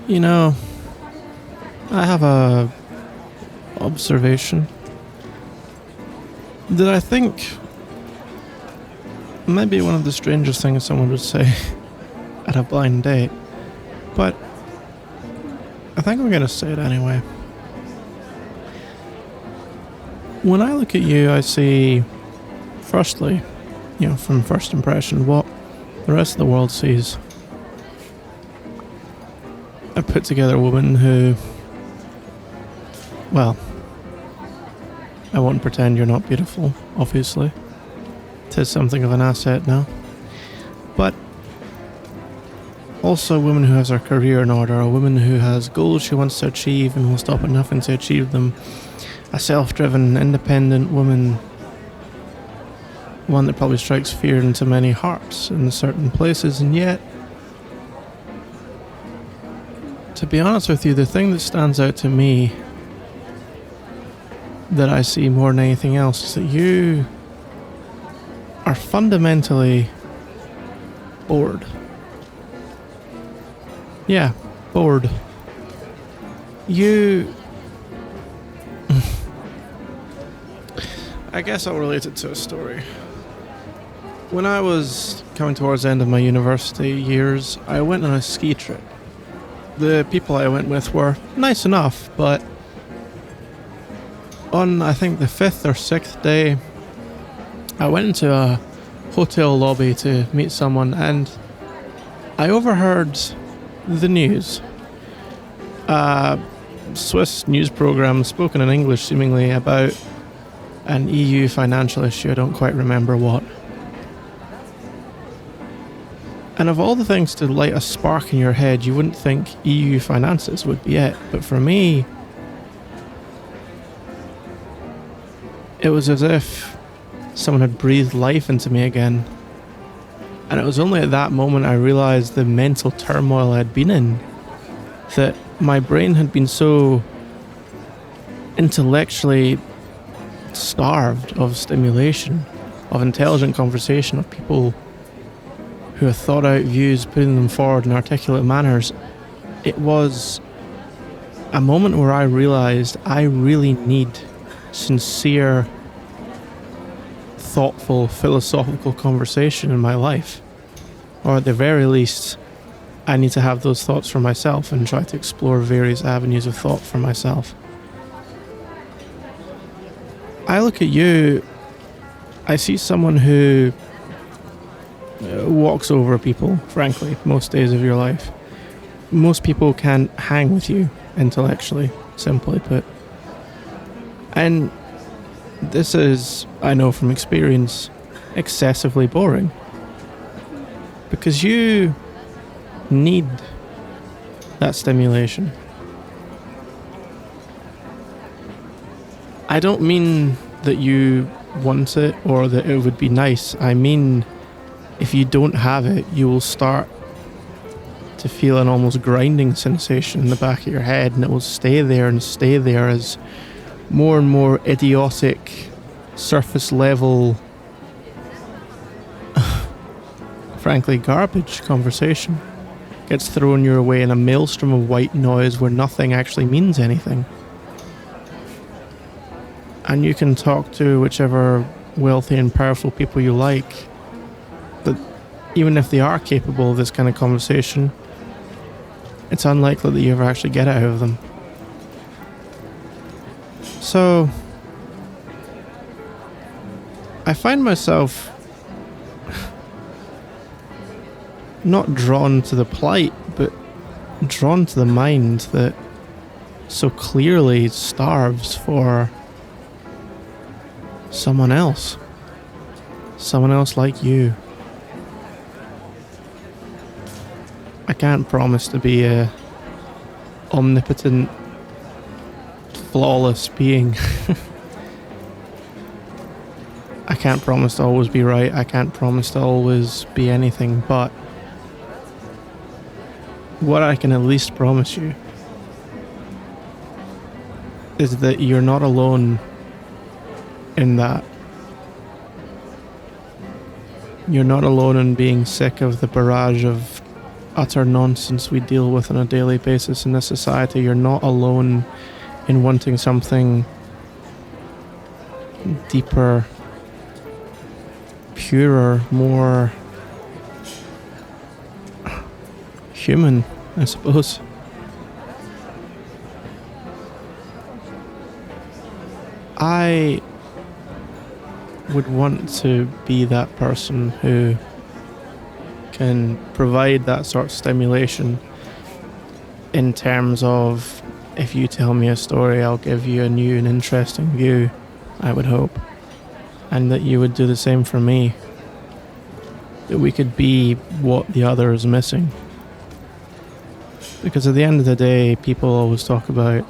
You know, I have a observation that I think might be one of the strangest things someone would say at a blind date, but I think I'm gonna say it anyway. When I look at you, I see, firstly, from first impression, what the rest of the world sees. A put together woman who, well, I won't pretend you're not beautiful, obviously. It is something of an asset now. But also a woman who has her career in order, a woman who has goals she wants to achieve and will stop at nothing to achieve them. A self-driven, independent woman. One that probably strikes fear into many hearts in certain places, and yet, to be honest with you, the thing that stands out to me that I see more than anything else is that you are fundamentally bored. Yeah, bored. You... I guess I'll relate it to a story. When I was coming towards the end of my university years, I went on a ski trip. The people I went with were nice enough, but on, I think, the 5th or 6th day, I went into a hotel lobby to meet someone, and I overheard the news. A Swiss news program spoken in English, seemingly, about an EU financial issue, I don't quite remember what. And of all the things to light a spark in your head, you wouldn't think EU finances would be it. But for me, it was as if someone had breathed life into me again. And it was only at that moment I realised the mental turmoil I'd been in. That my brain had been so intellectually starved of stimulation, of intelligent conversation, of people who have thought out views, putting them forward in articulate manners. It was a moment where I realised I really need sincere, thoughtful, philosophical conversation in my life. Or at the very least, I need to have those thoughts for myself and try to explore various avenues of thought for myself. I look at you, I see someone who walks over people, frankly, most days of your life. Most people can't hang with you intellectually, simply put. And this is, I know from experience, excessively boring. Because you need that stimulation. I don't mean that you want it or that it would be nice. I mean, if you don't have it, you will start to feel an almost grinding sensation in the back of your head, and it will stay there and stay there as more and more idiotic, surface level, frankly, garbage conversation gets thrown your way in a maelstrom of white noise where nothing actually means anything. And you can talk to whichever wealthy and powerful people you like, but even if they are capable of this kind of conversation, it's unlikely that you ever actually get it out of them. So, I find myself not drawn to the plight, but drawn to the mind that so clearly starves for someone else like you. I can't promise to be a omnipotent, flawless being. I can't promise to always be right. I can't promise to always be anything, but what I can at least promise you is that you're not alone in that. You're not alone in being sick of the barrage of utter nonsense we deal with on a daily basis in this society. You're not alone in wanting something deeper, purer, more human, I suppose. I would want to be that person who can provide that sort of stimulation in terms of, if you tell me a story, I'll give you a new and interesting view, I would hope. And that you would do the same for me. That we could be what the other is missing. Because at the end of the day, people always talk about,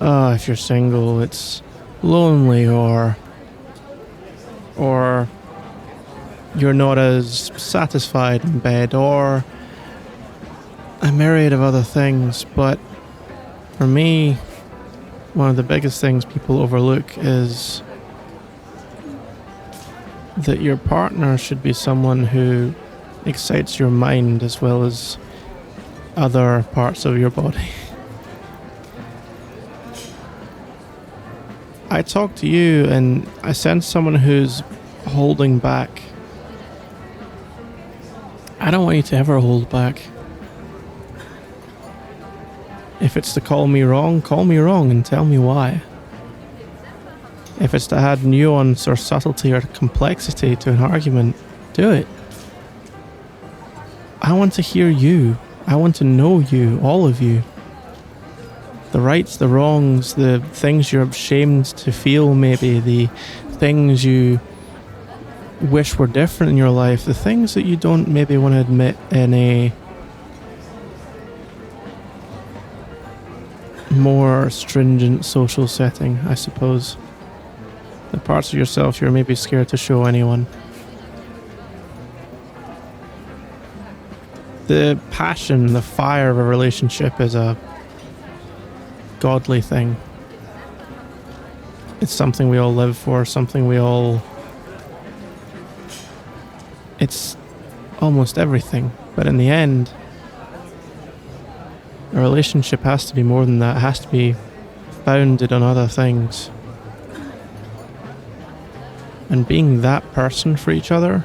oh, if you're single, it's lonely, or you're not as satisfied in bed, or a myriad of other things. But for me, one of the biggest things people overlook is that your partner should be someone who excites your mind as well as other parts of your body. I talk to you and I sense someone who's holding back. I don't want you to ever hold back. If it's to call me wrong and tell me why. If it's to add nuance or subtlety or complexity to an argument, do it. I want to hear you. I want to know you, all of you. The rights, the wrongs, the things you're ashamed to feel, maybe, the things you wish were different in your life, the things that you don't maybe want to admit in a more stringent social setting, I suppose. The parts of yourself you're maybe scared to show anyone. The passion, the fire of a relationship is a godly thing. It's something we all live for, something we all... It's almost everything. But in the end, a relationship has to be more than that. It has to be founded on other things. And being that person for each other,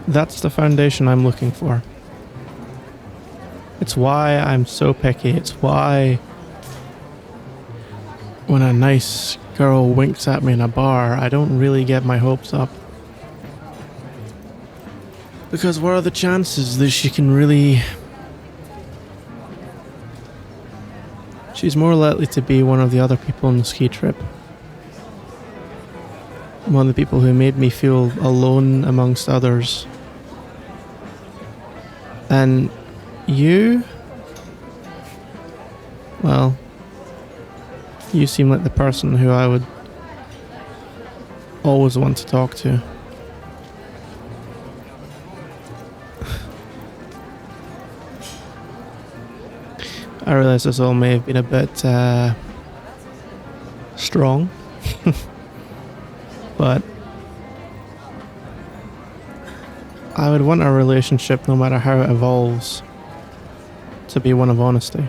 that's the foundation I'm looking for. It's why I'm so picky. It's why when a nice girl winks at me in a bar, I don't really get my hopes up. Because what are the chances that she can really... She's more likely to be one of the other people on the ski trip. One of the people who made me feel alone amongst others. And you... Well, you seem like the person who I would always want to talk to. I realise this all may have been a bit strong, but I would want our relationship, no matter how it evolves, to be one of honesty.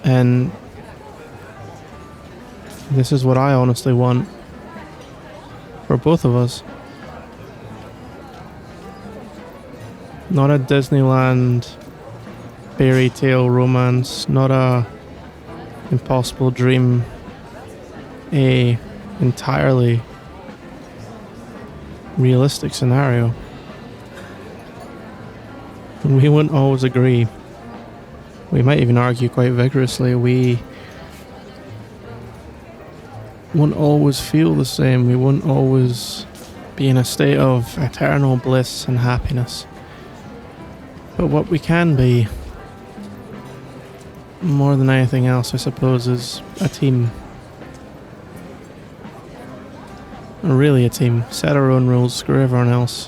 And this is what I honestly want for both of us. Not a Disneyland fairy tale romance, not a impossible dream, a entirely realistic scenario. We wouldn't always agree. We might even argue quite vigorously. We wouldn't always feel the same. We wouldn't always be in a state of eternal bliss and happiness. But what we can be, more than anything else, I suppose, is a team. Really a team. Set our own rules, screw everyone else.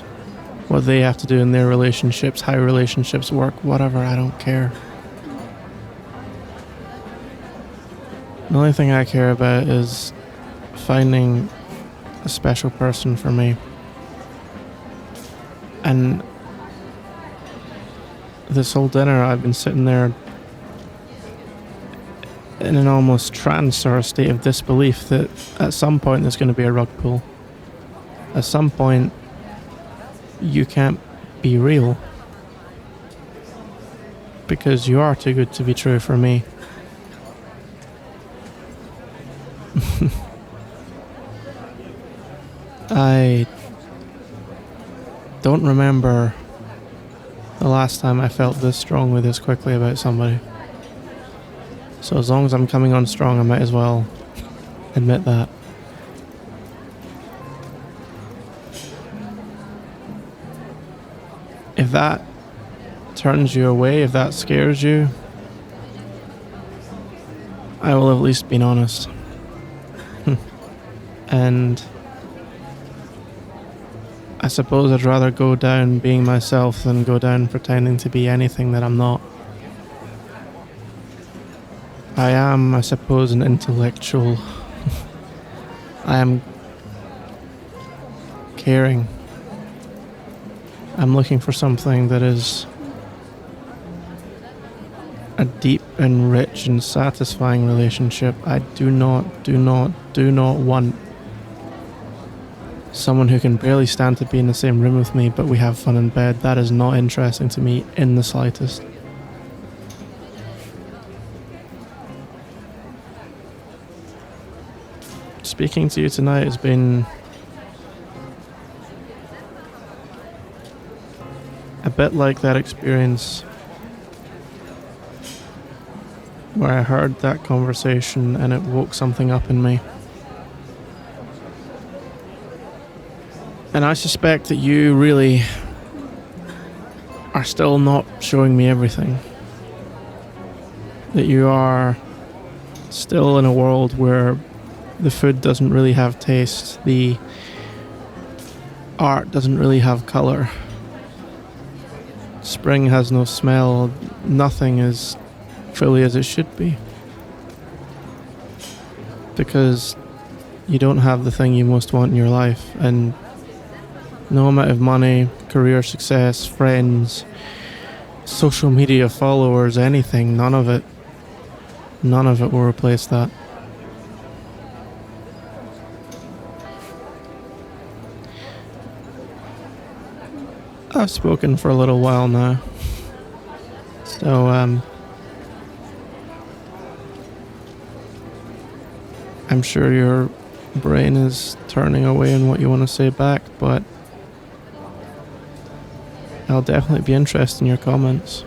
What they have to do in their relationships, how relationships work, whatever, I don't care. The only thing I care about is finding a special person for me. And this whole dinner I've been sitting there in an almost trance or a state of disbelief that at some point there's going to be a rug pull. At some point you can't be real. Because you are too good to be true for me. I don't remember the last time I felt this strongly, this quickly about somebody. So as long as I'm coming on strong, I might as well admit that. If that turns you away, if that scares you, I will have at least been honest. And I suppose I'd rather go down being myself than go down pretending to be anything that I'm not. I am, I suppose, an intellectual. I am caring. I'm looking for something that is a deep and rich and satisfying relationship. I do not want someone who can barely stand to be in the same room with me, but we have fun in bed. That is not interesting to me in the slightest. Speaking to you tonight has been a bit like that experience where I heard that conversation and it woke something up in me. And I suspect that you really are still not showing me everything. That you are still in a world where the food doesn't really have taste, the art doesn't really have colour, spring has no smell, nothing is fully as it should be. Because you don't have the thing you most want in your life, and no amount of money, career success, friends, social media followers, anything, none of it will replace that. I've spoken for a little while now, so I'm sure your brain is turning away in what you want to say back, but I'll definitely be interested in your comments.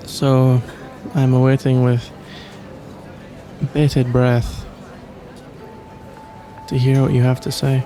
So I'm awaiting with bated breath to hear what you have to say.